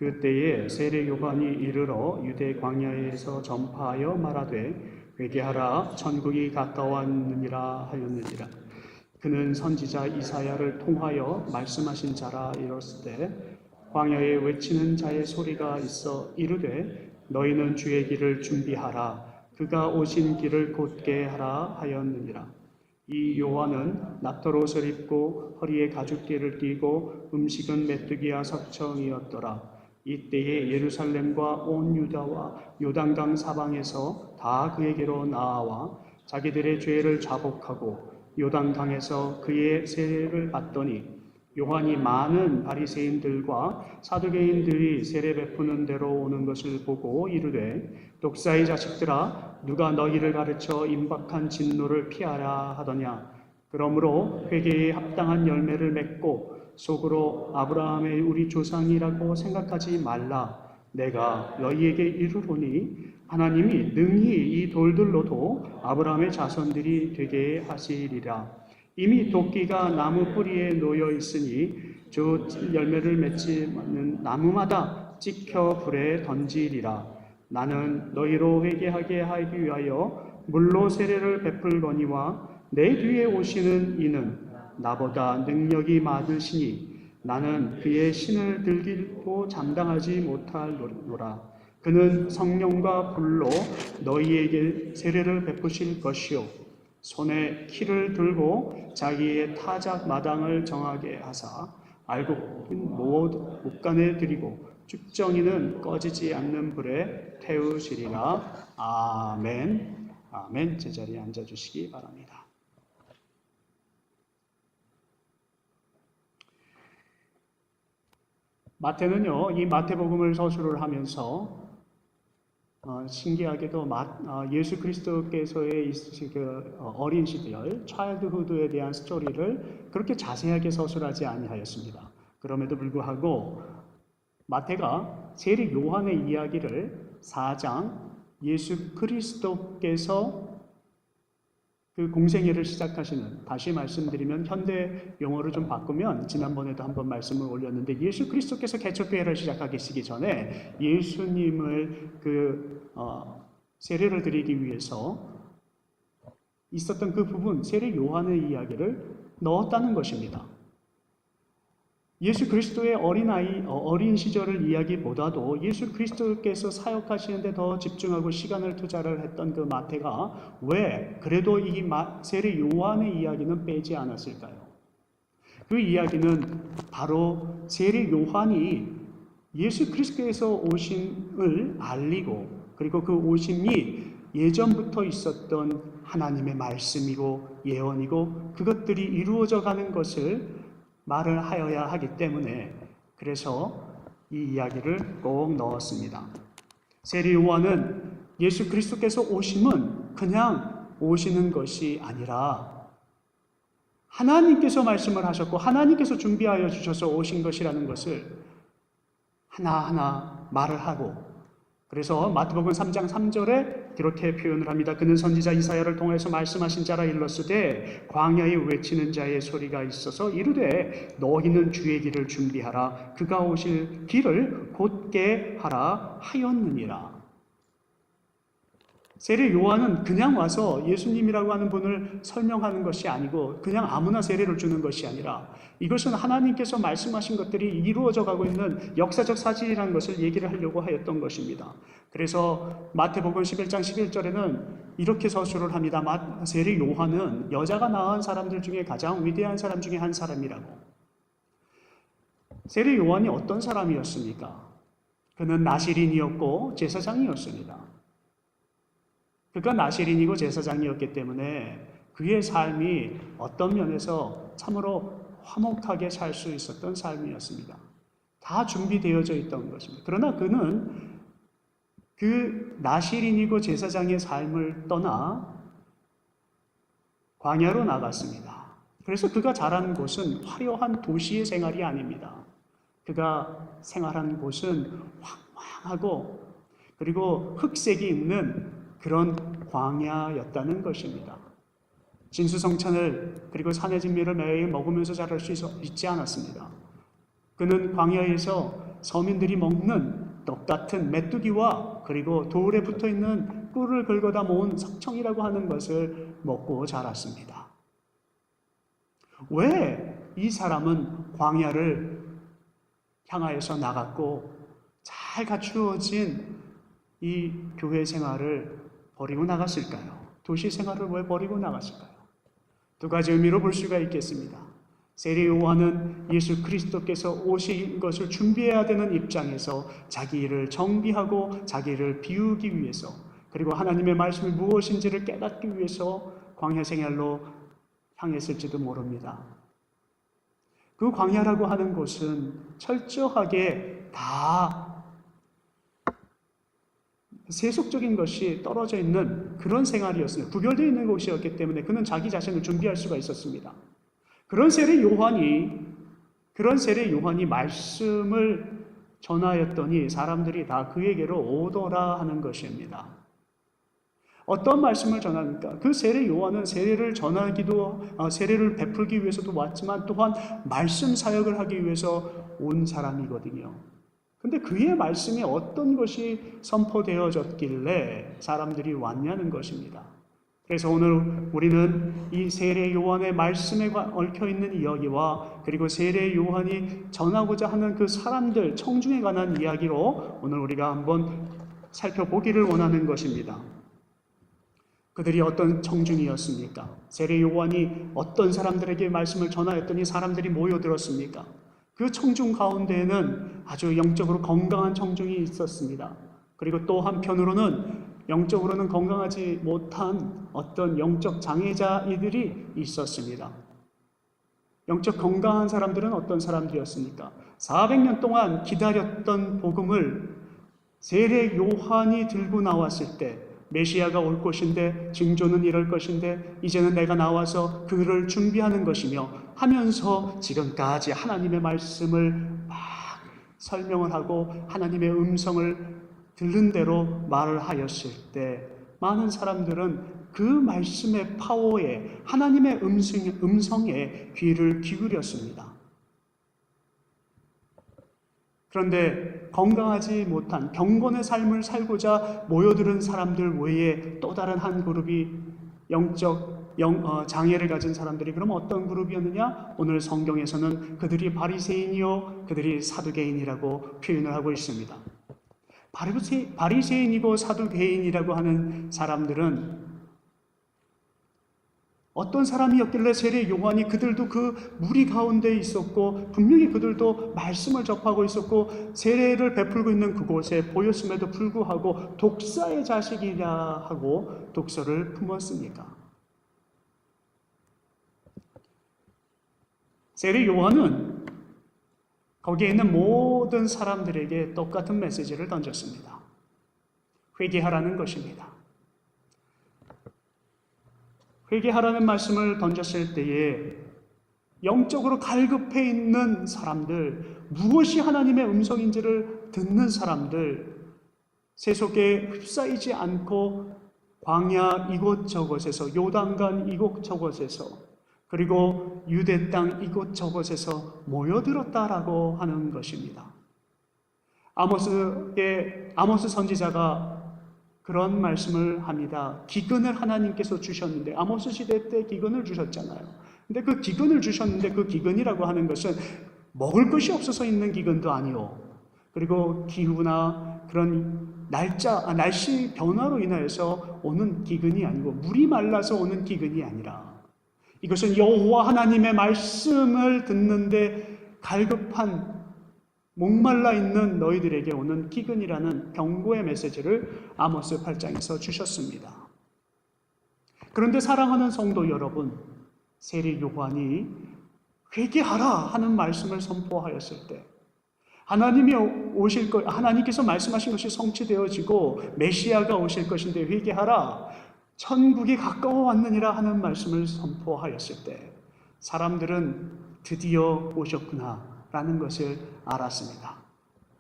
그때에 세례 요한이 이르러 유대 광야에서 전파하여 말하되 회개하라 천국이 가까웠느니라 하였느니라. 그는 선지자 이사야를 통하여 말씀하신 자라 이르시되 광야에 외치는 자의 소리가 있어 이르되 너희는 주의 길을 준비하라 그가 오신 길을 곧게 하라 하였느니라. 이 요한은 낫තර옷을 입고 허리에 가죽띠를 띠고 음식은 메뚜기와 석청이었더라. 이때에 예루살렘과 온 유다와 요단강 사방에서 다 그에게로 나아와 자기들의 죄를 자복하고 요단강에서 그의 세례를 받더니 요한이 많은 바리새인들과 사두개인들이 세례 베푸는 데로 오는 것을 보고 이르되 독사의 자식들아 누가 너희를 가르쳐 임박한 진노를 피하라 하더냐. 그러므로 회개에 합당한 열매를 맺고 속으로 아브라함의 우리 조상이라고 생각하지 말라. 내가 너희에게 이르노니 하나님이 능히 이 돌들로도 아브라함의 자손들이 되게 하시리라. 이미 도끼가 나무 뿌리에 놓여 있으니 저 열매를 맺지 않는 나무마다 찍혀 불에 던지리라. 나는 너희로 회개하게 하기 위하여 물로 세례를 베풀거니와 내 뒤에 오시는 이는 나보다 능력이 많으시니 나는 그의 신을 들기도 감당하지 못하노라. 그는 성령과 불로 너희에게 세례를 베푸실 것이요 손에 키를 들고 자기의 타작 마당을 정하게 하사 알곡은 모두 목간에 들이고 쭉정이는 꺼지지 않는 불에 태우시리라. 아멘. 아멘. 제자리에 앉아주시기 바랍니다. 마태는요, 이 마태복음을 서술을 하면서 신기하게도 예수 그리스도께서의 있으신 그 어린 시절, 차일드후드에 대한 스토리를 그렇게 자세하게 서술하지 아니하였습니다. 그럼에도 불구하고 마태가 세례 요한의 이야기를 4장 예수 그리스도께서 그 공생애를 시작하시는, 다시 말씀드리면 현대 용어를 좀 바꾸면 지난번에도 한번 말씀을 올렸는데 예수 그리스도께서 개척교회를 시작하시기 전에 예수님을 세례를 드리기 위해서 있었던 그 부분, 세례 요한의 이야기를 넣었다는 것입니다. 예수 그리스도의 어린 시절을 이야기보다도 예수 그리스도께서 사역하시는데 더 집중하고 시간을 투자를 했던 그 마태가 왜 그래도 이 세례 요한의 이야기는 빼지 않았을까요? 그 이야기는 바로 세례 요한이 예수 그리스도께서 오심을 알리고 그리고 그 오심이 예전부터 있었던 하나님의 말씀이고 예언이고 그것들이 이루어져 가는 것을 말을 하여야 하기 때문에 그래서 이 이야기를 꼭 넣었습니다. 세례 요한은 예수 그리스도께서 오심은 그냥 오시는 것이 아니라 하나님께서 말씀을 하셨고 하나님께서 준비하여 주셔서 오신 것이라는 것을 하나하나 말을 하고 그래서 마태복음 3장 3절에 이렇게 표현을 합니다. 그는 선지자 이사야를 통해서 말씀하신 자라 일렀으되 광야에 외치는 자의 소리가 있어서 이르되 너희는 주의 길을 준비하라 그가 오실 길을 곧게 하라 하였느니라. 세례 요한은 그냥 와서 예수님이라고 하는 분을 설명하는 것이 아니고 그냥 아무나 세례를 주는 것이 아니라 이것은 하나님께서 말씀하신 것들이 이루어져 가고 있는 역사적 사실이라는 것을 얘기를 하려고 하였던 것입니다. 그래서 마태복음 11장 11절에는 이렇게 서술을 합니다. 세례 요한은 여자가 낳은 사람들 중에 가장 위대한 사람 중에 한 사람이라고. 세례 요한이 어떤 사람이었습니까? 그는 나시린이었고 제사장이었습니다. 그가 나시린이고 제사장이었기 때문에 그의 삶이 어떤 면에서 참으로 화목하게 살 수 있었던 삶이었습니다. 다 준비되어져 있던 것입니다. 그러나 그는 그 나시린이고 제사장의 삶을 떠나 광야로 나갔습니다. 그래서 그가 자란 곳은 화려한 도시의 생활이 아닙니다. 그가 생활한 곳은 황량하고 그리고 흑색이 있는 그런 광야였다는 것입니다. 진수성찬을 그리고 산의 진미를 매일 먹으면서 자랄 수 있지 않았습니다. 그는 광야에서 서민들이 먹는 똑같은 메뚜기와 그리고 돌에 붙어있는 꿀을 긁어다 모은 석청이라고 하는 것을 먹고 자랐습니다. 왜 이 사람은 광야를 향하여서 나갔고 잘 갖추어진 이 교회 생활을 버리고 나갔을까요? 도시 생활을 왜 버리고 나갔을까요? 두 가지 의미로 볼 수가 있겠습니다. 세례 요한은 예수 그리스도께서 오신 것을 준비해야 되는 입장에서 자기 일을 정비하고 자기를 비우기 위해서, 그리고 하나님의 말씀이 무엇인지를 깨닫기 위해서 광야 생활로 향했을지도 모릅니다. 그 광야라고 하는 곳은 철저하게 다 세속적인 것이 떨어져 있는 그런 생활이었습니다. 구별되어 있는 곳이었기 때문에 그는 자기 자신을 준비할 수가 있었습니다. 그런 세례 요한이 말씀을 전하였더니 사람들이 다 그에게로 오더라 하는 것입니다. 어떤 말씀을 전합니까? 그 세례 요한은 세례를 베풀기 위해서도 왔지만 또한 말씀 사역을 하기 위해서 온 사람이거든요. 근데 그의 말씀이 어떤 것이 선포되어졌길래 사람들이 왔냐는 것입니다. 그래서 오늘 우리는 이 세례 요한의 말씀에 얽혀있는 이야기와 그리고 세례 요한이 전하고자 하는 그 사람들, 청중에 관한 이야기로 오늘 우리가 한번 살펴보기를 원하는 것입니다. 그들이 어떤 청중이었습니까? 세례 요한이 어떤 사람들에게 말씀을 전하였더니 사람들이 모여들었습니까? 그 청중 가운데에는 아주 영적으로 건강한 청중이 있었습니다. 그리고 또 한편으로는 영적으로는 건강하지 못한 어떤 영적 장애자이들이 있었습니다. 영적 건강한 사람들은 어떤 사람들이었습니까? 400년 동안 기다렸던 복음을 세례 요한이 들고 나왔을 때 메시아가 올 것인데, 징조는 이럴 것인데 이제는 내가 나와서 그를 준비하는 것이며 하면서 지금까지 하나님의 말씀을 막 설명을 하고 하나님의 음성을 들은 대로 말을 하였을 때 많은 사람들은 그 말씀의 파워에, 하나님의 음성에 귀를 기울였습니다. 그런데 건강하지 못한 경건의 삶을 살고자 모여드는 사람들 외에 또 다른 한 그룹이 장애를 가진 사람들이, 그럼 어떤 그룹이었느냐? 오늘 성경에서는 그들이 바리새인이요 그들이 사두개인이라고 표현을 하고 있습니다. 바리새인이고 사두개인이라고 하는 사람들은 어떤 사람이었길래 세례 요한이, 그들도 그 무리 가운데 있었고 분명히 그들도 말씀을 접하고 있었고 세례를 베풀고 있는 그곳에 보였음에도 불구하고 독사의 자식이라 하고 독서를 품었습니까? 세례 요한은 거기에 있는 모든 사람들에게 똑같은 메시지를 던졌습니다. 회개하라는 것입니다. 회개하라는 말씀을 던졌을 때에 영적으로 갈급해 있는 사람들, 무엇이 하나님의 음성인지를 듣는 사람들, 세속에 휩싸이지 않고 광야 이곳저곳에서, 요단강 이곳저곳에서, 그리고 유대 땅 이곳저곳에서 모여들었다라고 하는 것입니다. 아모스 선지자가 그런 말씀을 합니다. 기근을 하나님께서 주셨는데, 아모스 시대 때 기근을 주셨잖아요. 근데 그 기근을 주셨는데 그 기근이라고 하는 것은 먹을 것이 없어서 있는 기근도 아니요, 그리고 기후나 그런 날씨 변화로 인하여서 오는 기근이 아니고, 물이 말라서 오는 기근이 아니라, 이것은 여호와 하나님의 말씀을 듣는데 갈급한, 목말라 있는 너희들에게 오는 기근이라는 경고의 메시지를 아모스 8장에서 주셨습니다. 그런데 사랑하는 성도 여러분, 세례 요한이 회개하라 하는 말씀을 선포하였을 때, 하나님께서 말씀하신 것이 성취되어지고 메시아가 오실 것인데 회개하라, 천국이 가까워 왔느니라 하는 말씀을 선포하였을 때 사람들은 드디어 오셨구나 라는 것을 알았습니다.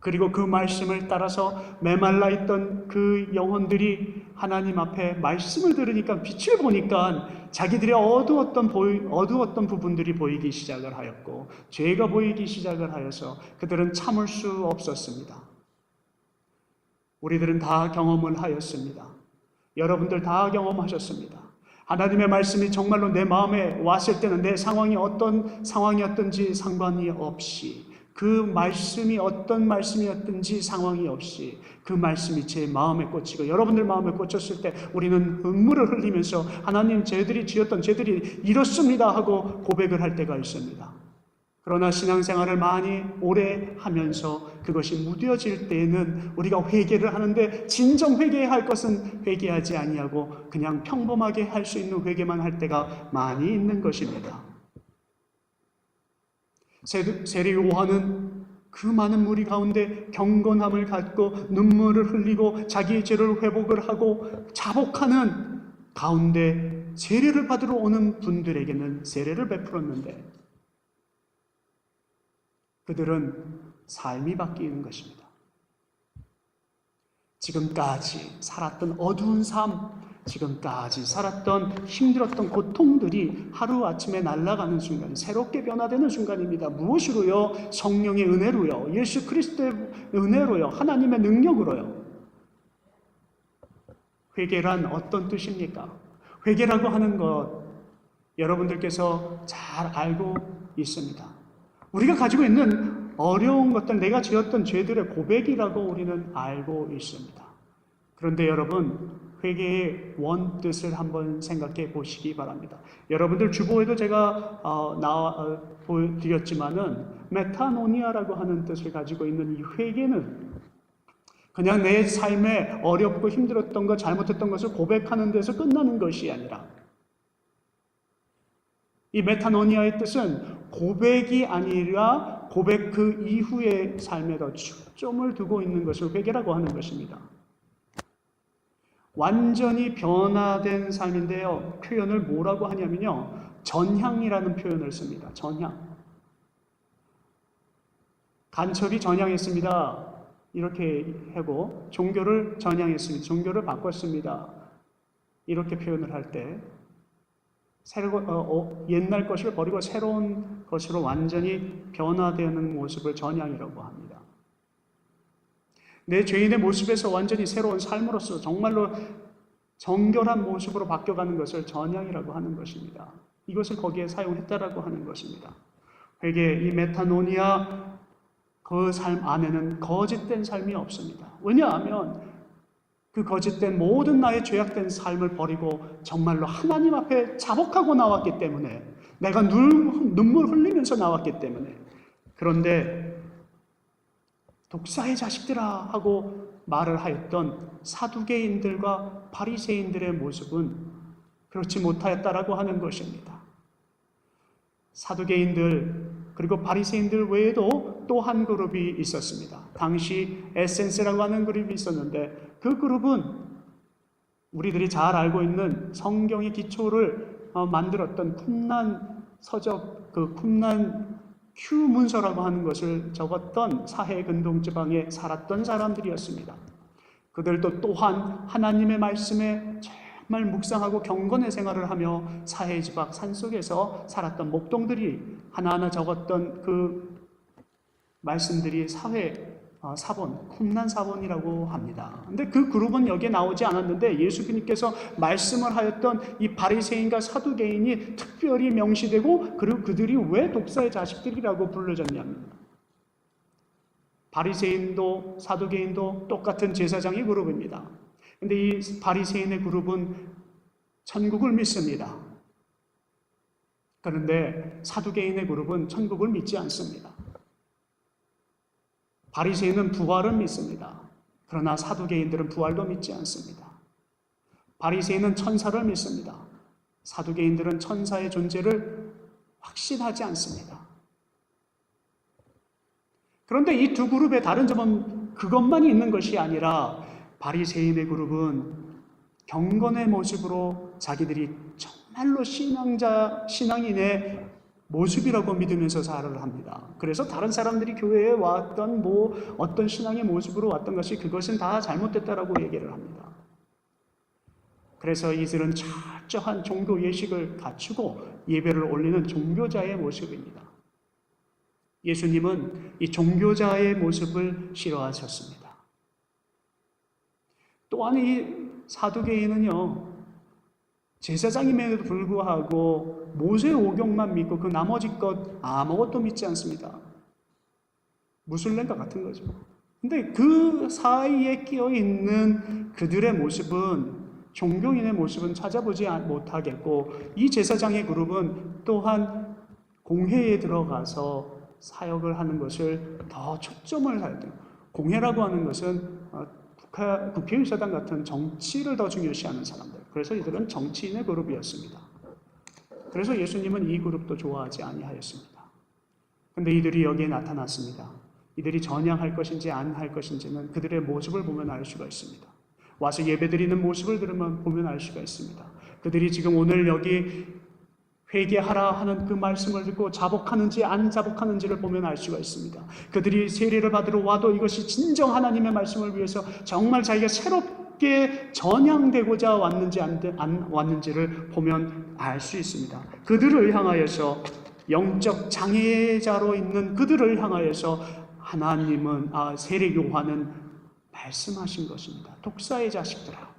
그리고 그 말씀을 따라서 메말라 있던 그 영혼들이 하나님 앞에 말씀을 들으니까, 빛을 보니까 자기들의 어두웠던 부분들이 보이기 시작을 하였고, 죄가 보이기 시작을 하여서 그들은 참을 수 없었습니다. 우리들은 다 경험을 하였습니다. 여러분들 다 경험하셨습니다. 하나님의 말씀이 정말로 내 마음에 왔을 때는 내 상황이 어떤 상황이었든지 상관이 없이, 그 말씀이 어떤 말씀이었든지 상황이 없이 그 말씀이 제 마음에 꽂히고 여러분들 마음에 꽂혔을 때 우리는 눈물을 흘리면서 하나님, 저희들이 지었던 죄들이 이렇습니다 하고 고백을 할 때가 있습니다. 그러나 신앙생활을 많이 오래 하면서 그것이 무뎌질 때에는 우리가 회개를 하는데, 진정 회개해야 할 것은 회개하지 아니하고 그냥 평범하게 할 수 있는 회개만 할 때가 많이 있는 것입니다. 세례 요한은 그 많은 무리 가운데 경건함을 갖고 눈물을 흘리고 자기의 죄를 회복을 하고 자복하는 가운데 세례를 받으러 오는 분들에게는 세례를 베풀었는데, 그들은 삶이 바뀌는 것입니다. 지금까지 살았던 어두운 삶, 지금까지 살았던 힘들었던 고통들이 하루아침에 날아가는 순간, 새롭게 변화되는 순간입니다. 무엇으로요? 성령의 은혜로요. 예수 그리스도의 은혜로요. 하나님의 능력으로요. 회개란 어떤 뜻입니까? 회개라고 하는 것 여러분들께서 잘 알고 있습니다. 우리가 가지고 있는 어려운 것들, 내가 지었던 죄들의 고백이라고 우리는 알고 있습니다. 그런데 여러분, 회개의 원뜻을 한번 생각해 보시기 바랍니다. 여러분들 주보에도 제가 보여드렸지만은 메타노니아라고 하는 뜻을 가지고 있는 이 회개는 그냥 내 삶에 어렵고 힘들었던 것, 잘못했던 것을 고백하는 데서 끝나는 것이 아니라, 이 메타노니아의 뜻은 고백이 아니라 고백 그 이후의 삶에 더 초점을 두고 있는 것을 회개라고 하는 것입니다. 완전히 변화된 삶인데요, 표현을 뭐라고 하냐면요, 전향이라는 표현을 씁니다. 전향. 간첩이 전향했습니다. 이렇게 하고, 종교를 전향했습니다. 종교를 바꿨습니다. 이렇게 표현을 할 때, 옛날 것을 버리고 새로운 것으로 완전히 변화되는 모습을 전향이라고 합니다. 내 죄인의 모습에서 완전히 새로운 삶으로서 정말로 정결한 모습으로 바뀌어가는 것을 전향이라고 하는 것입니다. 이것을 거기에 사용했다라고 하는 것입니다. 회개, 이 메타노니아, 그 삶 안에는 거짓된 삶이 없습니다. 왜냐하면 그 거짓된 모든 나의 죄악된 삶을 버리고 정말로 하나님 앞에 자복하고 나왔기 때문에, 내가 눈물 흘리면서 나왔기 때문에. 그런데 독사의 자식들아 하고 말을 하였던 사두개인들과 바리새인들의 모습은 그렇지 못하였다라고 하는 것입니다. 사두개인들 그리고 바리새인들 외에도 또 한 그룹이 있었습니다. 당시 에센스라고 하는 그룹이 있었는데, 그 그룹은 우리들이 잘 알고 있는 성경의 기초를 만들었던 쿰란 서적, 그 쿰란 큐 문서라고 하는 것을 적었던 사해 근동 지방에 살았던 사람들이었습니다. 그들도 또한 하나님의 말씀에 정말 묵상하고 경건의 생활을 하며 사해 지방 산속에서 살았던 목동들이 하나하나 적었던 그 말씀들이 사본, 쿰란 사본이라고 합니다. 근데 그 그룹은 여기에 나오지 않았는데, 예수님께서 말씀을 하였던 이 바리새인과 사두개인이 특별히 명시되고, 그리고 그들이 왜 독사의 자식들이라고 불러졌냐면, 바리새인도 사두개인도 똑같은 제사장의 그룹입니다. 근데 이 바리새인의 그룹은 천국을 믿습니다. 그런데 사두개인의 그룹은 천국을 믿지 않습니다. 바리새인은 부활을 믿습니다. 그러나 사두개인들은 부활도 믿지 않습니다. 바리새인은 천사를 믿습니다. 사두개인들은 천사의 존재를 확신하지 않습니다. 그런데 이 두 그룹의 다른 점은 그것만이 있는 것이 아니라, 바리새인의 그룹은 경건의 모습으로 자기들이 정말로 신앙인의 모습이라고 믿으면서 살아를 합니다. 그래서 다른 사람들이 교회에 왔던 어떤 신앙의 모습으로 왔던 것이 그것은 다 잘못됐다라고 얘기를 합니다. 그래서 이들은 철저한 종교 예식을 갖추고 예배를 올리는 종교자의 모습입니다. 예수님은 이 종교자의 모습을 싫어하셨습니다. 또한 이 사두개인은요, 제사장임에도 불구하고 모세 오경만 믿고 그 나머지 것 아무것도 믿지 않습니다. 무술랭과 같은 거죠. 근데 그 사이에 끼어 있는 그들의 모습은, 종교인의 모습은 찾아보지 못하겠고, 이 제사장의 그룹은 또한 공회에 들어가서 사역을 하는 것을 더 초점을 해야 돼요. 공회라고 하는 것은 국회의사당 같은 정치를 더 중요시하는 사람들. 그래서 이들은 정치인의 그룹이었습니다. 그래서 예수님은 이 그룹도 좋아하지 아니하였습니다. 근데 이들이 여기에 나타났습니다. 이들이 전향할 것인지 안 할 것인지는 그들의 모습을 보면 알 수가 있습니다. 와서 예배드리는 모습을 보면 알 수가 있습니다. 그들이 지금 오늘 여기 회개하라 하는 그 말씀을 듣고 자복하는지 안 자복하는지를 보면 알 수가 있습니다. 그들이 세례를 받으러 와도 이것이 진정 하나님의 말씀을 위해서 정말 자기가 새롭게 전향되고자 왔는지 안 왔는지를 보면 알 수 있습니다. 그들을 향하여서, 영적 장애자로 있는 그들을 향하여서 하나님은, 세례 요한은 말씀하신 것입니다. 독사의 자식들아,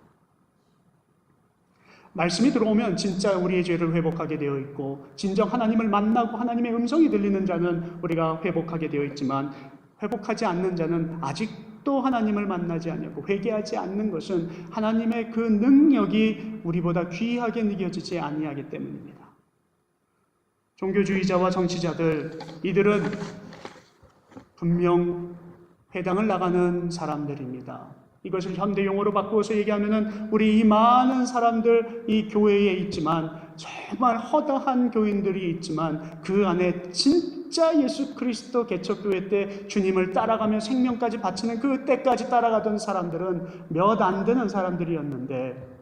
말씀이 들어오면 진짜 우리의 죄를 회복하게 되어 있고, 진정 하나님을 만나고 하나님의 음성이 들리는 자는 우리가 회복하게 되어 있지만, 회복하지 않는 자는 아직도 하나님을 만나지 않고 회개하지 않는 것은 하나님의 그 능력이 우리보다 귀하게 느껴지지 아니하기 때문입니다. 종교주의자와 정치자들, 이들은 분명 회당을 나가는 사람들입니다. 이것을 현대용어로 바꾸어서 얘기하면은 우리 이 많은 사람들 이 교회에 있지만, 정말 허다한 교인들이 있지만 그 안에 진짜 예수 그리스도 개척교회 때 주님을 따라가며 생명까지 바치는 그 때까지 따라가던 사람들은 몇 안 되는 사람들이었는데,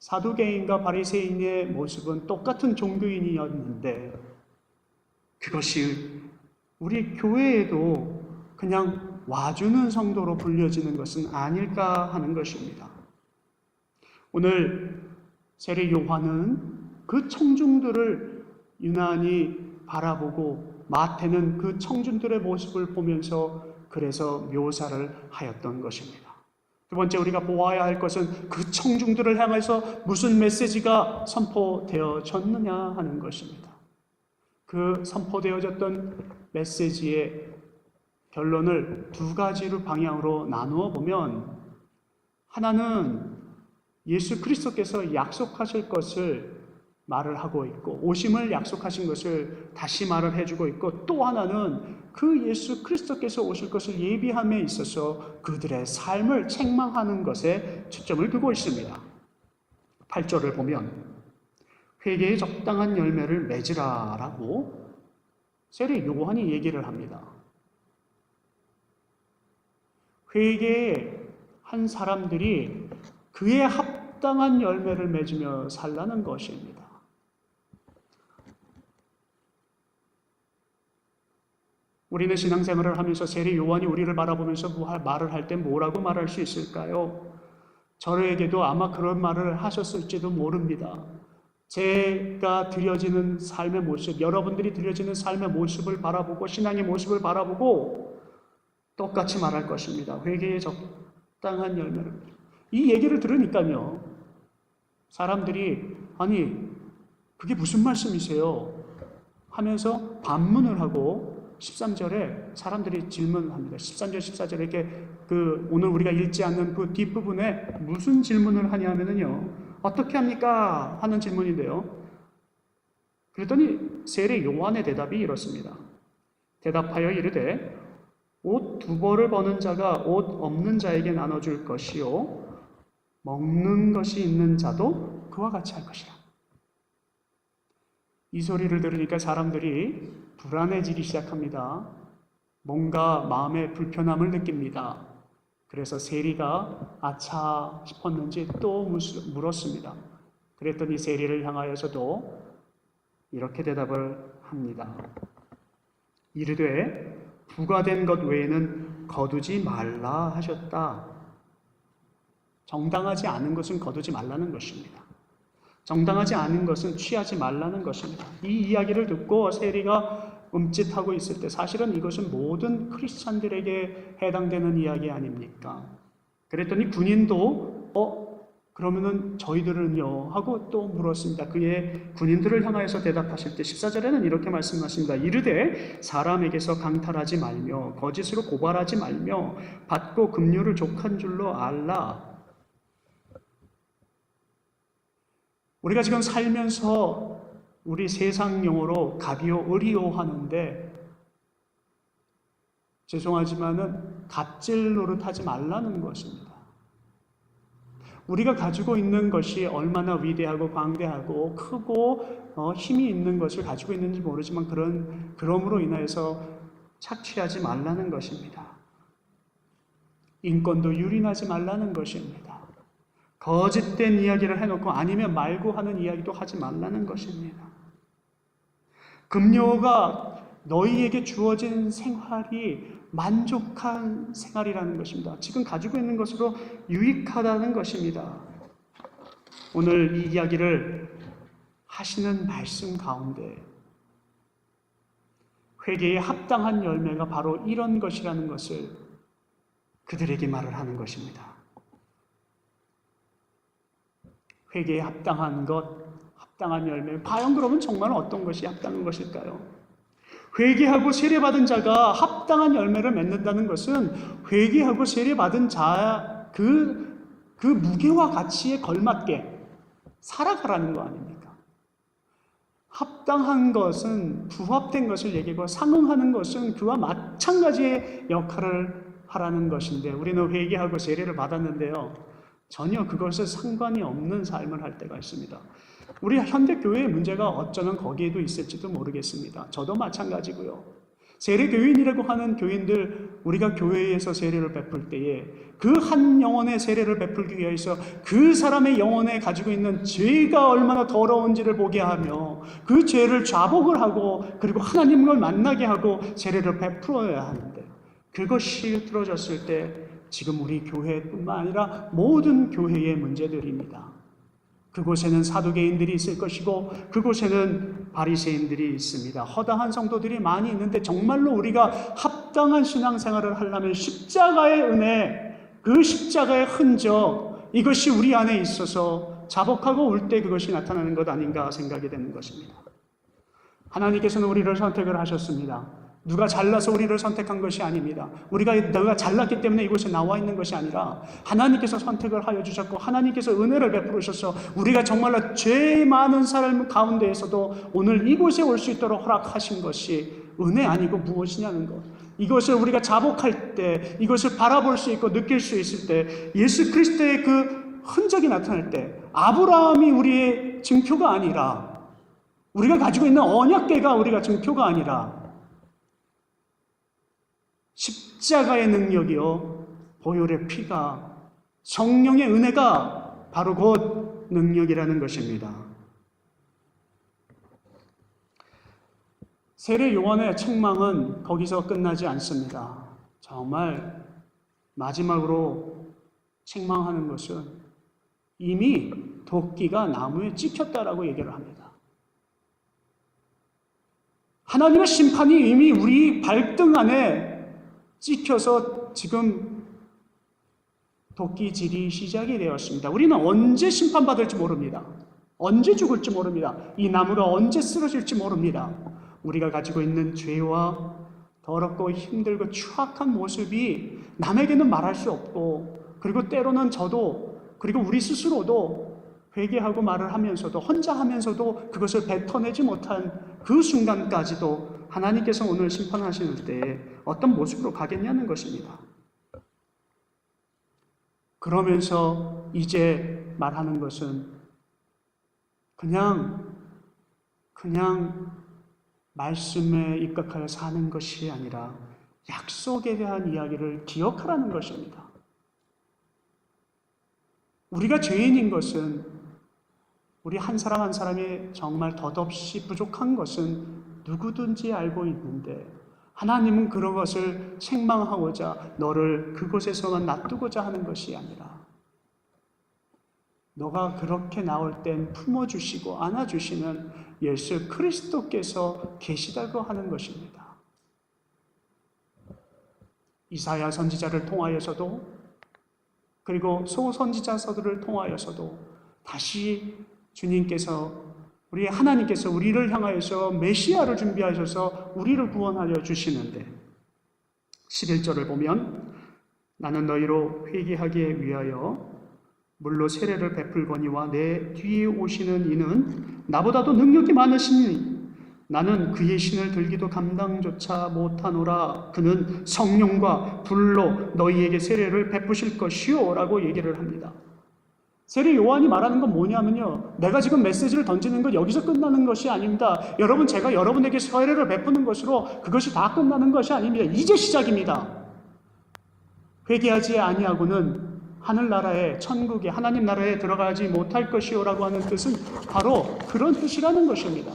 사두개인과 바리새인의 모습은 똑같은 종교인이었는데, 그것이 우리 교회에도 그냥 와주는 성도로 불려지는 것은 아닐까 하는 것입니다. 오늘 세례 요한은 그 청중들을 유난히 바라보고, 마태는 그 청중들의 모습을 보면서 그래서 묘사를 하였던 것입니다. 두 번째 우리가 보아야 할 것은 그 청중들을 향해서 무슨 메시지가 선포되어졌느냐 하는 것입니다. 그 선포되어졌던 메시지의 결론을 두 가지로 방향으로 나누어 보면, 하나는 예수 그리스도께서 약속하실 것을 말을 하고 있고, 오심을 약속하신 것을 다시 말을 해주고 있고, 또 하나는 그 예수 그리스도께서 오실 것을 예비함에 있어서 그들의 삶을 책망하는 것에 초점을 두고 있습니다. 8절을 보면 회개에 적당한 열매를 맺으라라고 세례 요한이 얘기를 합니다. 회개한 사람들이 그에 합당한 열매를 맺으며 살라는 것입니다. 우리는 신앙생활을 하면서 세례 요한이 우리를 바라보면서 말을 할 때 뭐라고 말할 수 있을까요? 저에게도 아마 그런 말을 하셨을지도 모릅니다. 제가 드려지는 삶의 모습, 여러분들이 드려지는 삶의 모습을 바라보고, 신앙의 모습을 바라보고 똑같이 말할 것입니다. 회개에 적당한 열매를. 이 얘기를 들으니까요, 사람들이 아니 그게 무슨 말씀이세요? 하면서 반문을 하고 13절에 사람들이 질문을 합니다. 13절, 14절에 이렇게 오늘 우리가 읽지 않는 그 뒷부분에 무슨 질문을 하냐 하면은요, 어떻게 합니까? 하는 질문인데요. 그랬더니 세례 요한의 대답이 이렇습니다. 대답하여 이르되 옷 두 벌을 버는 자가 옷 없는 자에게 나눠줄 것이요 먹는 것이 있는 자도 그와 같이 할 것이라. 이 소리를 들으니까 사람들이 불안해지기 시작합니다. 뭔가 마음에 불편함을 느낍니다. 그래서 세리가 아차 싶었는지 또 물었습니다. 그랬더니 세리를 향하여서도 이렇게 대답을 합니다. 이르되 부과된 것 외에는 거두지 말라 하셨다. 정당하지 않은 것은 거두지 말라는 것입니다. 정당하지 않은 것은 취하지 말라는 것입니다. 이 이야기를 듣고 세리가 흠칫하고 있을 때 사실은 이것은 모든 크리스찬들에게 해당되는 이야기 아닙니까? 그랬더니 군인도 그러면은 저희들은요? 하고 또 물었습니다. 그의 군인들을 향하여서 대답하실 때 14절에는 이렇게 말씀하십니다. 이르되 사람에게서 강탈하지 말며 거짓으로 고발하지 말며 받고 급료를 족한 줄로 알라. 우리가 지금 살면서 우리 세상 용어로 갑이요 을이요 하는데 죄송하지만은 갑질 노릇하지 말라는 것입니다. 우리가 가지고 있는 것이 얼마나 위대하고 광대하고 크고 힘이 있는 것을 가지고 있는지 모르지만 그럼으로 인하여서 착취하지 말라는 것입니다. 인권도 유린하지 말라는 것입니다. 거짓된 이야기를 해놓고 아니면 말고 하는 이야기도 하지 말라는 것입니다. 급료가 너희에게 주어진 생활이 만족한 생활이라는 것입니다. 지금 가지고 있는 것으로 유익하다는 것입니다. 오늘 이 이야기를 하시는 말씀 가운데 회개에 합당한 열매가 바로 이런 것이라는 것을 그들에게 말을 하는 것입니다. 회개에 합당한 것, 합당한 열매. 과연 그러면 정말 어떤 것이 합당한 것일까요? 회개하고 세례받은 자가 합당한 열매를 맺는다는 것은 회개하고 세례받은 자 그 무게와 가치에 걸맞게 살아가라는 거 아닙니까? 합당한 것은 부합된 것을 얘기하고 상응하는 것은 그와 마찬가지의 역할을 하라는 것인데 우리는 회개하고 세례를 받았는데요. 전혀 그것에 상관이 없는 삶을 할 때가 있습니다. 우리 현대교회의 문제가 어쩌면 거기에도 있을지도 모르겠습니다. 저도 마찬가지고요. 세례교인이라고 하는 교인들, 우리가 교회에서 세례를 베풀 때에 그 한 영혼의 세례를 베풀기 위해서 그 사람의 영혼에 가지고 있는 죄가 얼마나 더러운지를 보게 하며 그 죄를 자복을 하고 그리고 하나님을 만나게 하고 세례를 베풀어야 하는데 그것이 틀어졌을 때 지금 우리 교회뿐만 아니라 모든 교회의 문제들입니다. 그곳에는 사두개인들이 있을 것이고 그곳에는 바리새인들이 있습니다. 허다한 성도들이 많이 있는데 정말로 우리가 합당한 신앙생활을 하려면 십자가의 은혜, 그 십자가의 흔적 이것이 우리 안에 있어서 자복하고 울 때 그것이 나타나는 것 아닌가 생각이 되는 것입니다. 하나님께서는 우리를 선택을 하셨습니다. 누가 잘나서 우리를 선택한 것이 아닙니다. 내가 잘났기 때문에 이곳에 나와 있는 것이 아니라 하나님께서 선택을 하여 주셨고 하나님께서 은혜를 베풀으셔서 우리가 정말로 죄 많은 삶 가운데에서도 오늘 이곳에 올 수 있도록 허락하신 것이 은혜 아니고 무엇이냐는 것. 이것을 우리가 자복할 때, 이것을 바라볼 수 있고 느낄 수 있을 때 예수 그리스도의 그 흔적이 나타날 때 아브라함이 우리의 증표가 아니라 우리가 가지고 있는 언약궤가 우리가 증표가 아니라 십자가의 능력이요 보혈의 피가 성령의 은혜가 바로 곧 능력이라는 것입니다. 세례 요한의 책망은 거기서 끝나지 않습니다. 정말 마지막으로 책망하는 것은 이미 도끼가 나무에 찍혔다라고 얘기를 합니다. 하나님의 심판이 이미 우리 발등 안에 찍혀서 지금 도끼질이 시작이 되었습니다. 우리는 언제 심판받을지 모릅니다. 언제 죽을지 모릅니다. 이 나무가 언제 쓰러질지 모릅니다. 우리가 가지고 있는 죄와 더럽고 힘들고 추악한 모습이 남에게는 말할 수 없고 그리고 때로는 저도 그리고 우리 스스로도 회개하고 말을 하면서도 혼자 하면서도 그것을 뱉어내지 못한 그 순간까지도 하나님께서 오늘 심판하시는 때에 어떤 모습으로 가겠냐는 것입니다. 그러면서 이제 말하는 것은 그냥 말씀에 입각하여 사는 것이 아니라 약속에 대한 이야기를 기억하라는 것입니다. 우리가 죄인인 것은 우리 한 사람 한 사람이 정말 덧없이 부족한 것은 누구든지 알고 있는데 하나님은 그런 것을 책망하고자 너를 그곳에서만 놔두고자 하는 것이 아니라 너가 그렇게 나올 땐 품어주시고 안아주시는 예수 그리스도께서 계시다고 하는 것입니다. 이사야 선지자를 통하여서도 그리고 소선지자서들을 통하여서도 다시 주님께서 우리 하나님께서 우리를 향하여서 메시아를 준비하셔서 우리를 구원하여 주시는데 11절을 보면 나는 너희로 회개하기 위하여 물로 세례를 베풀거니와 내 뒤에 오시는 이는 나보다도 능력이 많으시니 나는 그의 신을 들기도 감당조차 못하노라. 그는 성령과 불로 너희에게 세례를 베푸실 것이요 라고 얘기를 합니다. 세례 요한이 말하는 건 뭐냐면요, 내가 지금 메시지를 던지는 건 여기서 끝나는 것이 아닙니다. 여러분, 제가 여러분에게 세례를 베푸는 것으로 그것이 다 끝나는 것이 아닙니다. 이제 시작입니다. 회개하지 아니하고는 하늘나라에, 천국에, 하나님 나라에 들어가지 못할 것이요라고 하는 뜻은 바로 그런 뜻이라는 것입니다.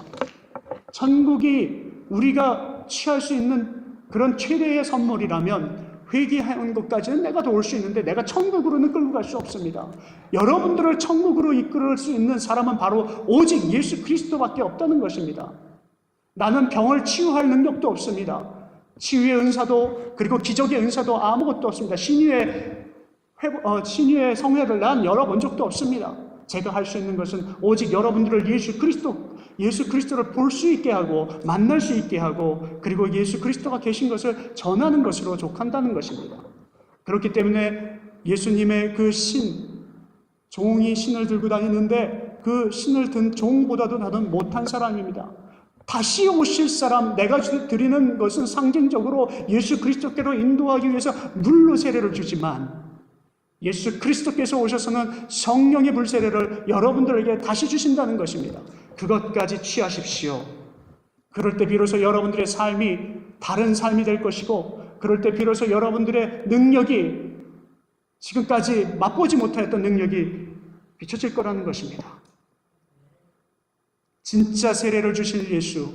천국이 우리가 취할 수 있는 그런 최대의 선물이라면 회개하는 것까지는 내가 도울 수 있는데 내가 천국으로는 끌고 갈 수 없습니다. 여러분들을 천국으로 이끌 수 있는 사람은 바로 오직 예수 그리스도밖에 없다는 것입니다. 나는 병을 치유할 능력도 없습니다. 치유의 은사도 그리고 기적의 은사도 아무것도 없습니다. 신유의 성회를 난 열어본 적도 없습니다. 제가 할 수 있는 것은 오직 여러분들을 예수 그리스도를 볼 수 있게 하고 만날 수 있게 하고 그리고 예수 그리스도가 계신 것을 전하는 것으로 족한다는 것입니다. 그렇기 때문에 예수님의 그 종이 신을 들고 다니는데 그 신을 든 종보다도 나는 못한 사람입니다. 다시 오실 사람, 내가 드리는 것은 상징적으로 예수 그리스도께로 인도하기 위해서 물로 세례를 주지만 예수 그리스도께서 오셔서는 성령의 불세례를 여러분들에게 다시 주신다는 것입니다. 그것까지 취하십시오. 그럴 때 비로소 여러분들의 삶이 다른 삶이 될 것이고 그럴 때 비로소 여러분들의 능력이 지금까지 맛보지 못하였던 능력이 비춰질 거라는 것입니다. 진짜 세례를 주실 예수,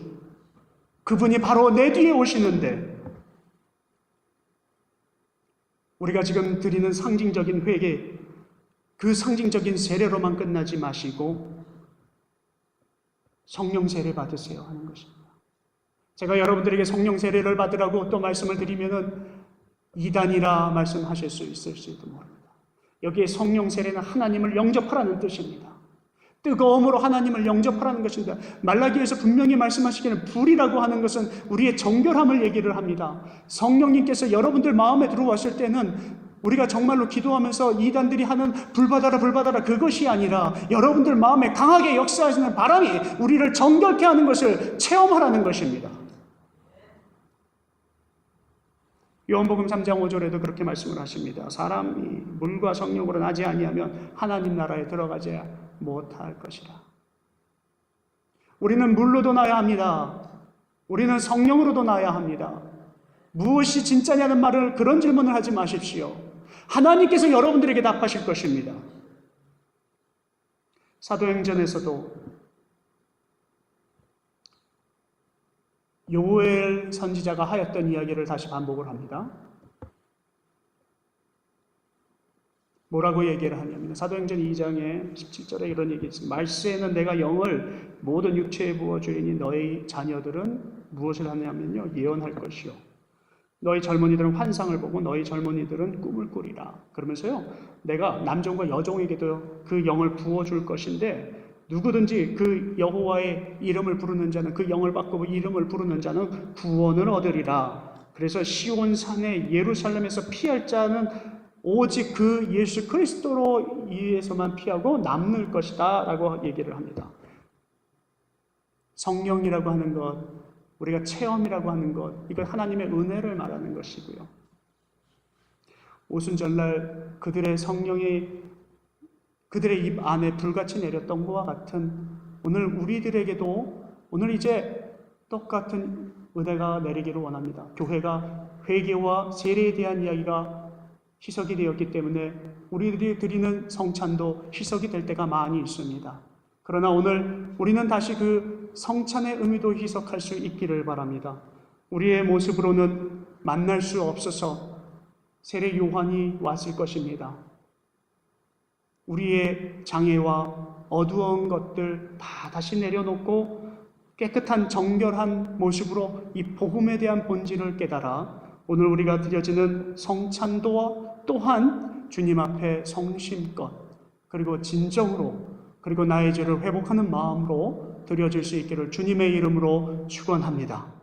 그분이 바로 내 뒤에 오시는데 우리가 지금 드리는 상징적인 회개, 그 상징적인 세례로만 끝나지 마시고 성령 세례 받으세요 하는 것입니다. 제가 여러분들에게 성령 세례를 받으라고 또 말씀을 드리면은 이단이라 말씀하실 수 있을지도 모릅니다. 여기에 성령 세례는 하나님을 영접하라는 뜻입니다. 뜨거움으로 하나님을 영접하라는 것입니다. 말라기에서 분명히 말씀하시기는 불이라고 하는 것은 우리의 정결함을 얘기를 합니다. 성령님께서 여러분들 마음에 들어왔을 때는 우리가 정말로 기도하면서 이단들이 하는 불 받아라 불 받아라 그것이 아니라 여러분들 마음에 강하게 역사하시는 바람이 우리를 정결케 하는 것을 체험하라는 것입니다. 요한복음 3장 5절에도 그렇게 말씀을 하십니다. 사람이 물과 성령으로 나지 아니하면 하나님 나라에 들어가지 못할 것이라. 우리는 물로도 나야 합니다. 우리는 성령으로도 나야 합니다. 무엇이 진짜냐는 말을 그런 질문을 하지 마십시오. 하나님께서 여러분들에게 답하실 것입니다. 사도행전에서도 요엘 선지자가 하였던 이야기를 다시 반복을 합니다. 뭐라고 얘기를 하냐면 사도행전 2장에 17절에 이런 얘기 있습니다. 말세에는 내가 영을 모든 육체에 부어주리니 너희 자녀들은 무엇을 하냐면요 예언할 것이요 너희 젊은이들은 환상을 보고 너희 젊은이들은 꿈을 꾸리라. 그러면서요 내가 남종과 여종에게도 그 영을 부어줄 것인데 누구든지 그 여호와의 이름을 부르는 자는 그 영을 받고 이름을 부르는 자는 구원을 얻으리라. 그래서 시온산에 예루살렘에서 피할 자는 오직 그 예수 그리스도로 위해서만 피하고 남을 것이다 라고 얘기를 합니다. 성령이라고 하는 것, 우리가 체험이라고 하는 것, 이건 하나님의 은혜를 말하는 것이고요. 오순절날 그들의 성령이 그들의 입 안에 불같이 내렸던 것과 같은 오늘 우리들에게도 오늘 이제 똑같은 은혜가 내리기를 원합니다. 교회가 회개와 세례에 대한 이야기가 희석이 되었기 때문에 우리들이 드리는 성찬도 희석이 될 때가 많이 있습니다. 그러나 오늘 우리는 다시 그 성찬의 의미도 희석할 수 있기를 바랍니다. 우리의 모습으로는 만날 수 없어서 세례 요한이 왔을 것입니다. 우리의 장애와 어두운 것들 다 다시 내려놓고 깨끗한 정결한 모습으로 이 복음에 대한 본질을 깨달아 오늘 우리가 드려지는 성찬도와 또한 주님 앞에 성심껏 그리고 진정으로 그리고 나의 죄를 회복하는 마음으로 드려질 수 있기를 주님의 이름으로 축원합니다.